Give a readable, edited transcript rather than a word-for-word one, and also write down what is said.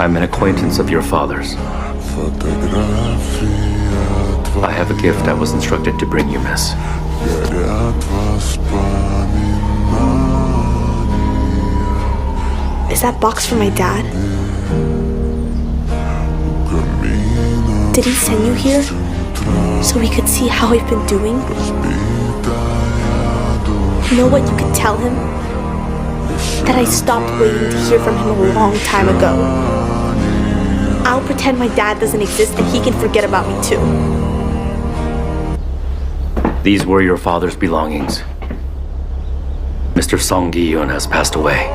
I'm an acquaintance of your father's. I have a gift I was instructed to bring you, miss. Is that box for my dad? Did he send you here so he could see how I've been doing? You know what you could tell him? That I stopped waiting to hear from him a long time ago. I'll pretend my dad doesn't exist and he can forget about me too. These were your father's belongings. Mr. Song Gi-yun has passed away.